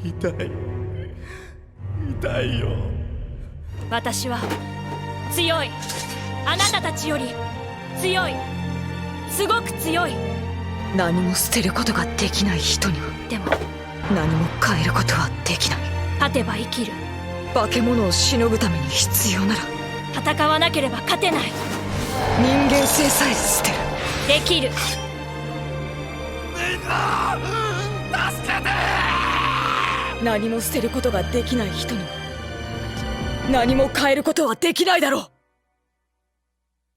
痛い痛いよ。私は強い。あなたたちより強い。すごく強い。何も捨てることができない人にはでも何も変えることはできない。勝てば生きる。化け物をしのぐために必要なら戦わなければ勝てない。人間性さえ捨てる。できる。助けて。何も捨てることができない人には何も変えることはできないだろう。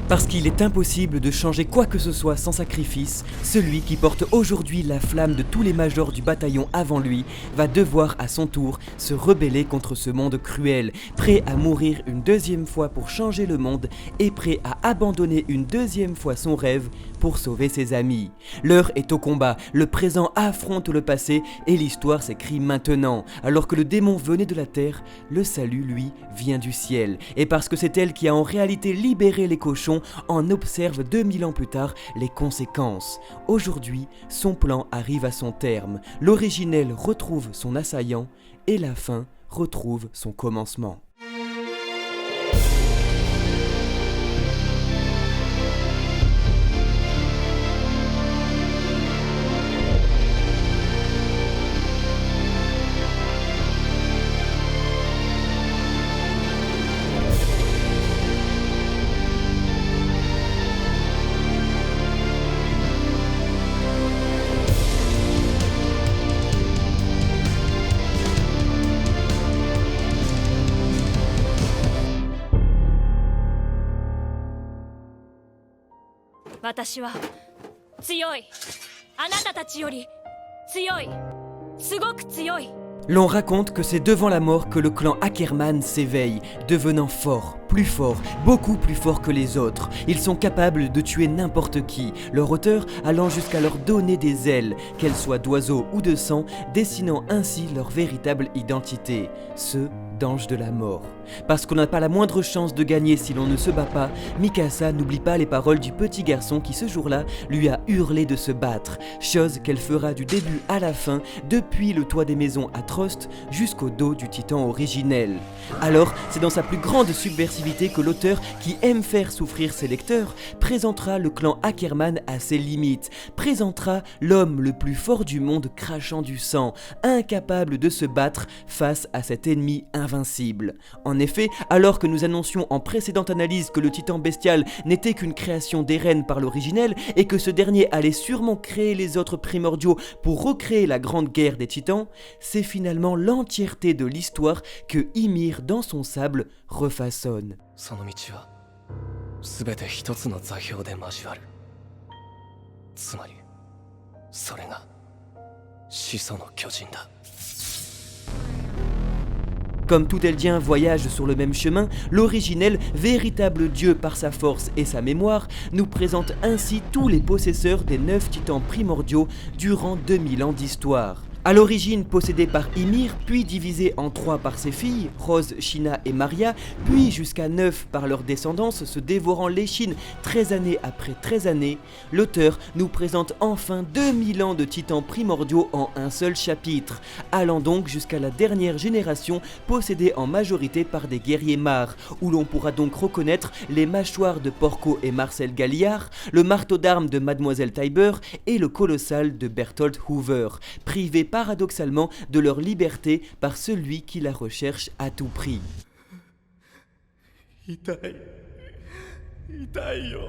Parce qu'il est impossible de changer quoi que ce soit sans sacrifice, celui qui porte aujourd'hui la flamme de tous les majors du bataillon avant lui va devoir à son tour se rebeller contre ce monde cruel, prêt à mourir une deuxième fois pour changer le monde et prêt à abandonner une deuxième fois son rêve pour sauver ses amis. L'heure est au combat, le présent affronte le passé et l'histoire s'écrit maintenant. Alors que le démon venait de la terre, le salut lui vient du ciel. Et parce que c'est elle qui a en réalité libéré les cochons, en observe 2000 ans plus tard les conséquences. Aujourd'hui, son plan arrive à son terme. L'originel retrouve son assaillant et la fin retrouve son commencement. « 私は強い。あなたたちより強い。すごく強い。 L'on raconte que c'est devant la mort que le clan Ackerman s'éveille, devenant fort, beaucoup plus fort que les autres. Ils sont capables de tuer n'importe qui, leur auteur allant jusqu'à leur donner des ailes, qu'elles soient d'oiseaux ou de sang, dessinant ainsi leur véritable identité, ceux d'anges de la mort. Parce qu'on n'a pas la moindre chance de gagner si l'on ne se bat pas, Mikasa n'oublie pas les paroles du petit garçon qui ce jour-là lui a hurlé de se battre, chose qu'elle fera du début à la fin, depuis le toit des maisons à Trost jusqu'au dos du titan originel. Alors, c'est dans sa plus grande subversivité que l'auteur, qui aime faire souffrir ses lecteurs, présentera le clan Ackerman à ses limites, présentera l'homme le plus fort du monde crachant du sang, incapable de se battre face à cet ennemi invincible. En effet, alors que nous annoncions en précédente analyse que le titan bestial n'était qu'une création d'Eren par l'originel et que ce dernier allait sûrement créer les autres primordiaux pour recréer la grande guerre des titans, c'est finalement l'entièreté de l'histoire que Ymir dans son sable refaçonne. その道は全て一つの座標で交わる。つまりそれが始祖の巨人だ。 Comme tout Eldien voyage sur le même chemin, l'originel, véritable dieu par sa force et sa mémoire, nous présente ainsi tous les possesseurs des 9 titans primordiaux durant 2000 ans d'histoire. À l'origine possédé par Ymir, puis divisé en 3 par ses filles, Rose, Shina et Maria, puis jusqu'à 9 par leur descendance, se dévorant l'échine 13 années après 13 années, l'auteur nous présente enfin 2000 ans de titans primordiaux en un seul chapitre, allant donc jusqu'à la dernière génération possédée en majorité par des guerriers mares, où l'on pourra donc reconnaître les mâchoires de Porco et Marcel Galliard, le marteau d'armes de Mademoiselle Tiber et le colossal de Berthold Hoover, privés paradoxalement de leur liberté par celui qui la recherche à tout prix. 痛い痛いよ。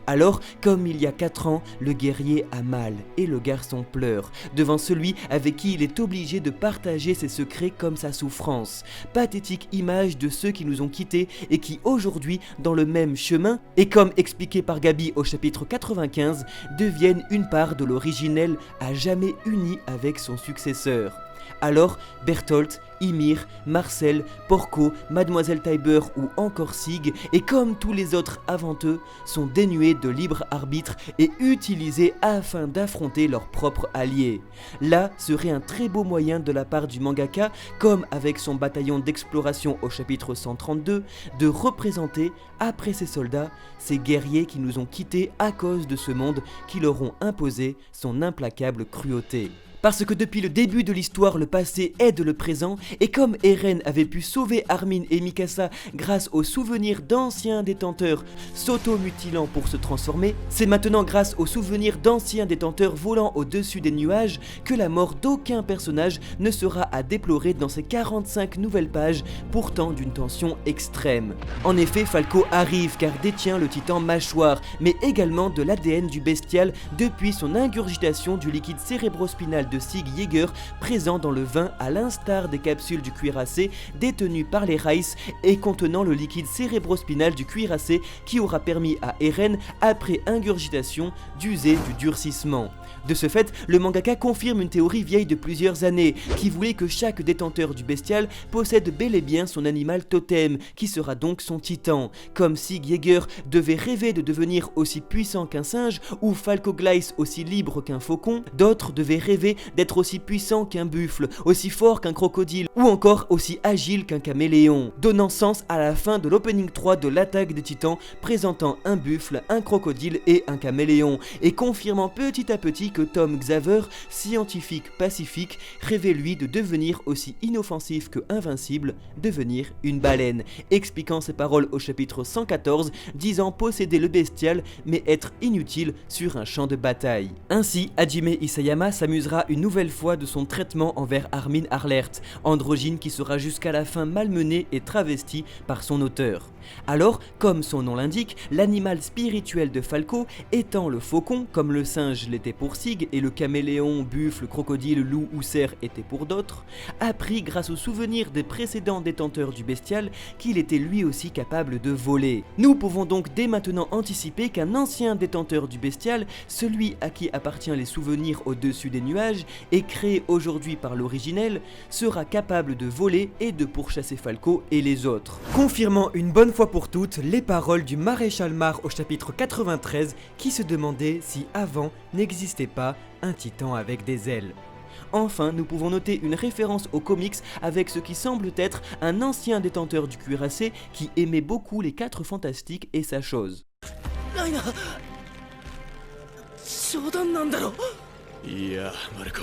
Alors, comme il y a 4 ans, le guerrier a mal et le garçon pleure, devant celui avec qui il est obligé de partager ses secrets comme sa souffrance. Pathétique image de ceux qui nous ont quittés et qui aujourd'hui, dans le même chemin, et comme expliqué par Gabi au chapitre 95, deviennent une part de l'originel à jamais uni avec son successeur. Alors, Bertholdt, Ymir, Marcel, Porco, Mademoiselle Tiber ou encore Sig, et comme tous les autres avant eux, sont dénués de libre arbitre et utilisés afin d'affronter leurs propres alliés. Là serait un très beau moyen de la part du mangaka, comme avec son bataillon d'exploration au chapitre 132, de représenter, après ces soldats, ces guerriers qui nous ont quittés à cause de ce monde qui leur ont imposé son implacable cruauté. Parce que depuis le début de l'histoire, le passé aide le présent, et comme Eren avait pu sauver Armin et Mikasa grâce aux souvenirs d'anciens détenteurs s'auto-mutilant pour se transformer, c'est maintenant grâce aux souvenirs d'anciens détenteurs volant au-dessus des nuages que la mort d'aucun personnage ne sera à déplorer dans ces 45 nouvelles pages, pourtant d'une tension extrême. En effet, Falco arrive car détient le titan mâchoire, mais également de l'ADN du bestial depuis son ingurgitation du liquide cérébrospinal de Sig Yeager présent dans le vin à l'instar des capsules du cuirassé détenues par les Rice et contenant le liquide cérébrospinal du cuirassé qui aura permis à Eren, après ingurgitation, d'user du durcissement. De ce fait, le mangaka confirme une théorie vieille de plusieurs années, qui voulait que chaque détenteur du bestial possède bel et bien son animal totem, qui sera donc son titan. Comme Sig Yeager devait rêver de devenir aussi puissant qu'un singe, ou Falco Gleiss aussi libre qu'un faucon, d'autres devaient rêver d'être aussi puissant qu'un buffle, aussi fort qu'un crocodile, ou encore aussi agile qu'un caméléon, donnant sens à la fin de l'opening 3 de l'attaque des titans, présentant un buffle, un crocodile et un caméléon, et confirmant petit à petit que Tom Xaver, scientifique pacifique, rêvait lui de devenir aussi inoffensif que invincible, devenir une baleine, expliquant ses paroles au chapitre 114, disant posséder le bestial mais être inutile sur un champ de bataille. Ainsi, Hajime Isayama s'amusera une nouvelle fois de son traitement envers Armin Arlert, androgyne qui sera jusqu'à la fin malmené et travesti par son auteur. Alors, comme son nom l'indique, l'animal spirituel de Falco étant le faucon, comme le singe l'était pour Sig et le caméléon, buffle, crocodile, loup ou cerf était pour d'autres, apprit grâce aux souvenirs des précédents détenteurs du bestial qu'il était lui aussi capable de voler. Nous pouvons donc dès maintenant anticiper qu'un ancien détenteur du bestial, celui à qui appartient les souvenirs au-dessus des nuages et créé aujourd'hui par l'originel, sera capable de voler et de pourchasser Falco et les autres. Confirmant une bonne fois pour toutes les paroles du maréchal Mar au chapitre 93 qui se demandait si avant n'existait pas un titan avec des ailes. Enfin, nous pouvons noter une référence aux comics avec ce qui semble être un ancien détenteur du cuirassé qui aimait beaucoup les 4 Fantastiques et sa chose. いやマルコ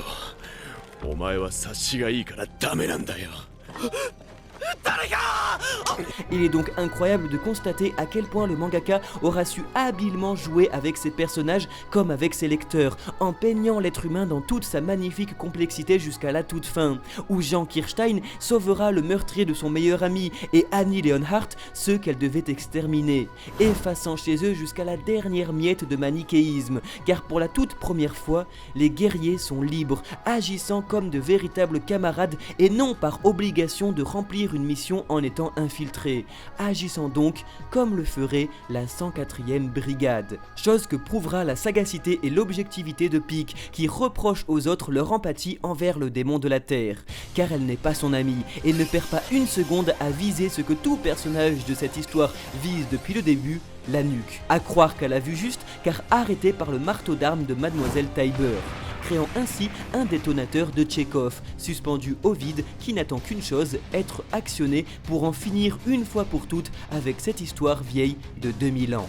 お前は察しがいいからダメなんだよ Il est donc incroyable de constater à quel point le mangaka aura su habilement jouer avec ses personnages comme avec ses lecteurs, en peignant l'être humain dans toute sa magnifique complexité jusqu'à la toute fin, où Jean Kirstein sauvera le meurtrier de son meilleur ami et Annie Leonhardt ceux qu'elle devait exterminer, effaçant chez eux jusqu'à la dernière miette de manichéisme, car pour la toute première fois, les guerriers sont libres, agissant comme de véritables camarades et non par obligation de remplir une mission en étant infiltrés, agissant donc comme le ferait la 104e brigade. Chose que prouvera la sagacité et l'objectivité de Pieck, qui reproche aux autres leur empathie envers le démon de la Terre, car elle n'est pas son amie et ne perd pas une seconde à viser ce que tout personnage de cette histoire vise depuis le début, la nuque. À croire qu'elle a vu juste, car arrêtée par le marteau d'armes de Mademoiselle Tiber, créant ainsi un détonateur de Tchekhov, suspendu au vide qui n'attend qu'une chose, être actionné pour en finir une fois pour toutes avec cette histoire vieille de 2000 ans.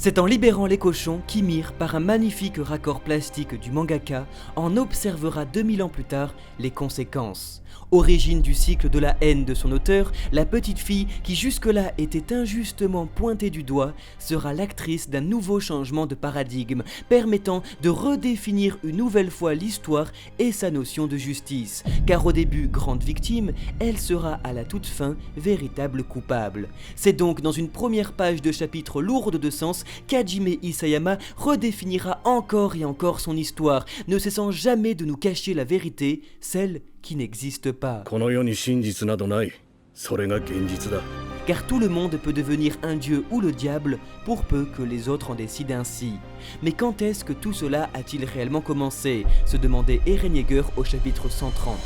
C'est en libérant les cochons qu'Ymir, par un magnifique raccord plastique du mangaka, en observera 2000 ans plus tard les conséquences. Origine du cycle de la haine de son auteur, la petite fille qui jusque-là était injustement pointée du doigt sera l'actrice d'un nouveau changement de paradigme, permettant de redéfinir une nouvelle fois l'histoire et sa notion de justice. Car au début grande victime, elle sera à la toute fin véritable coupable. C'est donc dans une première page de chapitre lourde de sens qu'Hajime Isayama redéfinira encore et encore son histoire, ne cessant jamais de nous cacher la vérité, celle qui n'existe pas. この世に真実などない。それが現実だ。 Car tout le monde peut devenir un dieu ou le diable pour peu que les autres en décident ainsi. Mais quand est-ce que tout cela a-t-il réellement commencé? Se demandait Eren Yeager au chapitre 130.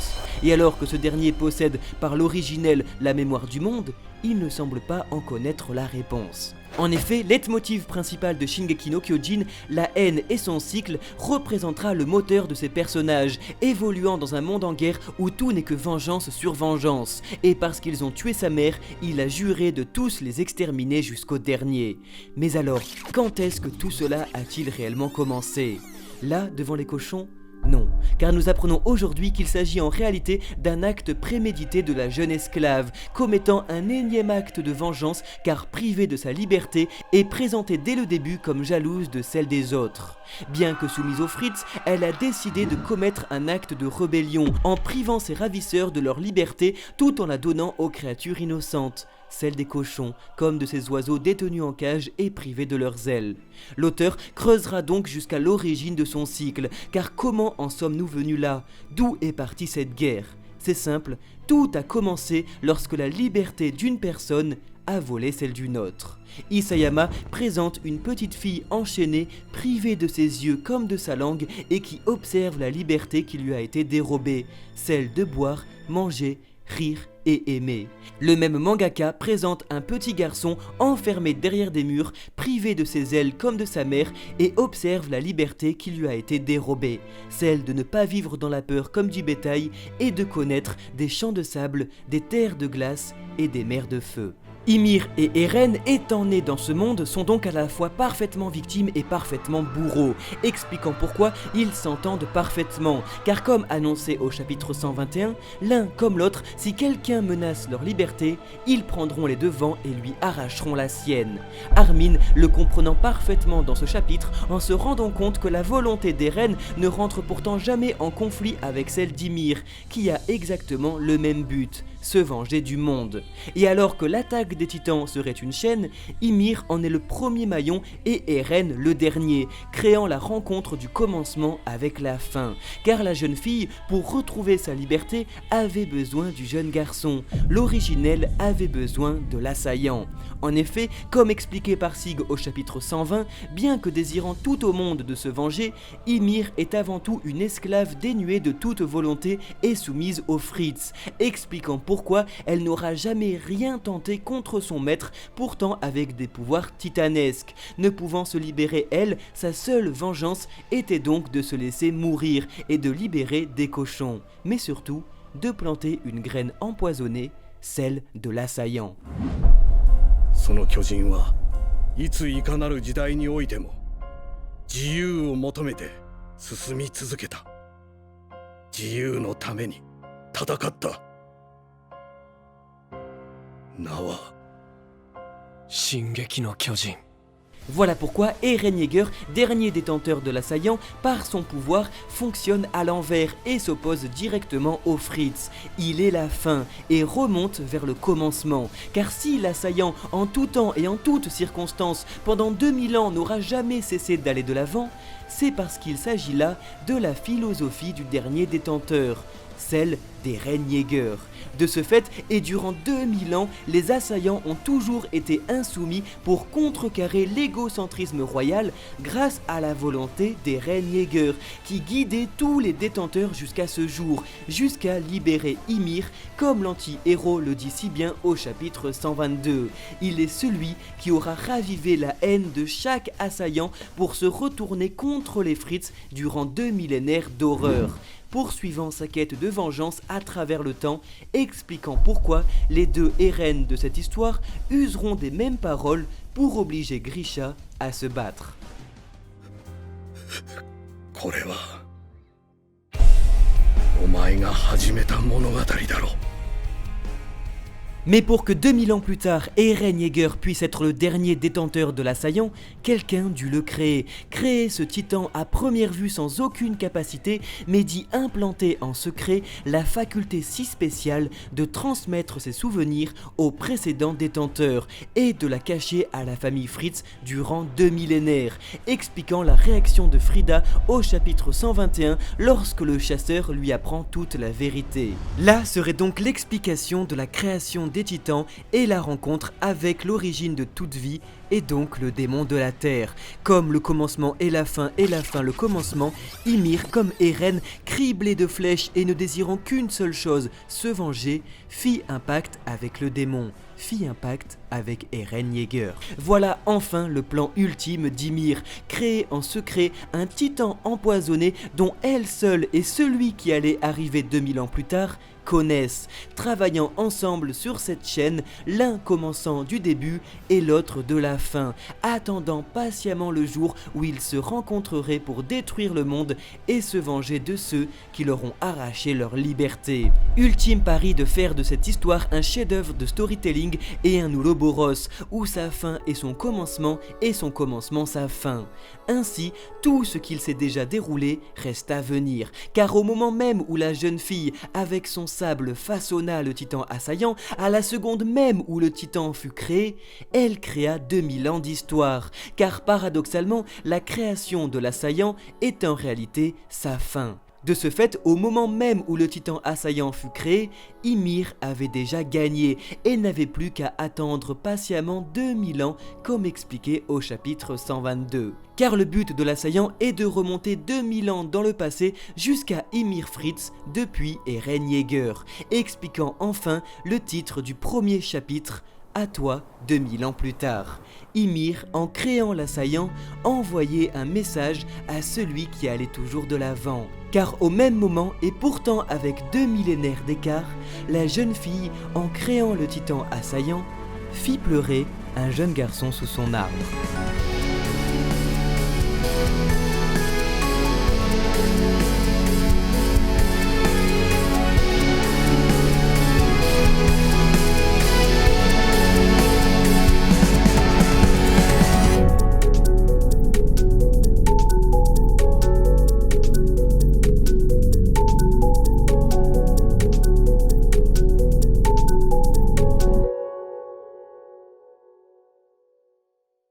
Et alors que ce dernier possède par l'originel la mémoire du monde, il ne semble pas en connaître la réponse. En effet, leitmotiv principal de Shingeki no Kyojin, la haine et son cycle, représentera le moteur de ces personnages, évoluant dans un monde en guerre où tout n'est que vengeance sur vengeance. Et parce qu'ils ont tué sa mère, il a juré de tous les exterminer jusqu'au dernier. Mais alors, quand est-ce que tout cela a-t-il réellement commencé? Là, devant les cochons? Non, car nous apprenons aujourd'hui qu'il s'agit en réalité d'un acte prémédité de la jeune esclave, commettant un énième acte de vengeance car privée de sa liberté et présentée dès le début comme jalouse de celle des autres. Bien que soumise aux Fritz, elle a décidé de commettre un acte de rébellion en privant ses ravisseurs de leur liberté tout en la donnant aux créatures innocentes, celle des cochons, comme de ces oiseaux détenus en cage et privés de leurs ailes. L'auteur creusera donc jusqu'à l'origine de son cycle, car comment en sommes-nous venus là? D'où est partie cette guerre? C'est simple, tout a commencé lorsque la liberté d'une personne a volé celle d'une autre. Isayama présente une petite fille enchaînée, privée de ses yeux comme de sa langue et qui observe la liberté qui lui a été dérobée, celle de boire, manger, rire et aimer. Le même mangaka présente un petit garçon enfermé derrière des murs, privé de ses ailes comme de sa mère et observe la liberté qui lui a été dérobée, celle de ne pas vivre dans la peur comme du bétail et de connaître des champs de sable, des terres de glace et des mers de feu. Ymir et Eren, étant nés dans ce monde, sont donc à la fois parfaitement victimes et parfaitement bourreaux, expliquant pourquoi ils s'entendent parfaitement, car comme annoncé au chapitre 121, l'un comme l'autre, si quelqu'un menace leur liberté, ils prendront les devants et lui arracheront la sienne. Armin le comprenant parfaitement dans ce chapitre, en se rendant compte que la volonté d'Eren ne rentre pourtant jamais en conflit avec celle d'Ymir, qui a exactement le même but, se venger du monde. Et alors que l'attaque des titans serait une chaîne, Ymir en est le premier maillon et Eren le dernier, créant la rencontre du commencement avec la fin. Car la jeune fille, pour retrouver sa liberté, avait besoin du jeune garçon. L'originel avait besoin de l'assaillant. En effet, comme expliqué par Sig au chapitre 120, bien que désirant tout au monde de se venger, Ymir est avant tout une esclave dénuée de toute volonté et soumise aux Fritz, expliquant pourquoi elle n'aura jamais rien tenté contre son maître, pourtant avec des pouvoirs titanesques. Ne pouvant se libérer elle, sa seule vengeance était donc de se laisser mourir et de libérer des cochons, mais surtout de planter une graine empoisonnée, celle de l'assaillant. その巨人はいついかなる時代においても自由を求めて進み続けた。自由のために戦った。名は進撃の巨人。 Voilà pourquoi Eren Yeager, dernier détenteur de l'assaillant, par son pouvoir, fonctionne à l'envers et s'oppose directement aux Fritz. Il est la fin et remonte vers le commencement. Car si l'assaillant, en tout temps et en toutes circonstances, pendant 2000 ans n'aura jamais cessé d'aller de l'avant, c'est parce qu'il s'agit là de la philosophie du dernier détenteur, celle d'Eren Yeager. De ce fait, et durant 2000 ans, les assaillants ont toujours été insoumis pour contrecarrer l'égocentrisme royal grâce à la volonté d'Eren Yeager, qui guidait tous les détenteurs jusqu'à ce jour, jusqu'à libérer Ymir, comme l'anti-héros le dit si bien au chapitre 122. Il est celui qui aura ravivé la haine de chaque assaillant pour se retourner contre les Fritz durant 2 millénaires d'horreur, poursuivant sa quête de vengeance à travers le temps, expliquant pourquoi les deux Eren de cette histoire useront des mêmes paroles pour obliger Grisha à se battre. これはお前が始めた物語だろう。Mais pour que 2000 ans plus tard, Eren Yeager puisse être le dernier détenteur de l'assaillant, quelqu'un dut le créer. Créer ce titan à première vue sans aucune capacité, mais d'y implanter en secret la faculté si spéciale de transmettre ses souvenirs aux précédents détenteurs et de la cacher à la famille Fritz durant 2 millénaires, expliquant la réaction de Frida au chapitre 121 lorsque le chasseur lui apprend toute la vérité. Là serait donc l'explication de la création des titans et la rencontre avec l'origine de toute vie et donc le démon de la terre. Comme le commencement et la fin le commencement, Ymir comme Eren, criblé de flèches et ne désirant qu'une seule chose, se venger, fit un pacte avec le démon. Fit un pacte avec Eren Yeager. Voilà enfin le plan ultime d'Ymir, créer en secret un titan empoisonné dont elle seule et celui qui allait arriver 2000 ans plus tard connaissent, travaillant ensemble sur cette chaîne, l'un commençant du début et l'autre de la fin, attendant patiemment le jour où ils se rencontreraient pour détruire le monde et se venger de ceux qui leur ont arraché leur liberté. Ultime pari de faire de cette histoire un chef-d'œuvre de storytelling et un Ouroboros, où sa fin est son commencement et son commencement sa fin. Ainsi, tout ce qu'il s'est déjà déroulé reste à venir, car au moment même où la jeune fille, avec son sable, façonna le titan assaillant, à la seconde même où le titan fut créé, elle créa 2000 ans d'histoire, car paradoxalement, la création de l'assaillant est en réalité sa fin. De ce fait, au moment même où le titan assaillant fut créé, Ymir avait déjà gagné et n'avait plus qu'à attendre patiemment 2000 ans comme expliqué au chapitre 122. Car le but de l'assaillant est de remonter 2000 ans dans le passé jusqu'à Ymir Fritz depuis Eren Yeager, expliquant enfin le titre du premier chapitre, à toi 2000 ans plus tard. Ymir, en créant l'assaillant, envoyait un message à celui qui allait toujours de l'avant. Car au même moment, et pourtant avec 2 millénaires d'écart, la jeune fille, en créant le titan assaillant, fit pleurer un jeune garçon sous son arbre.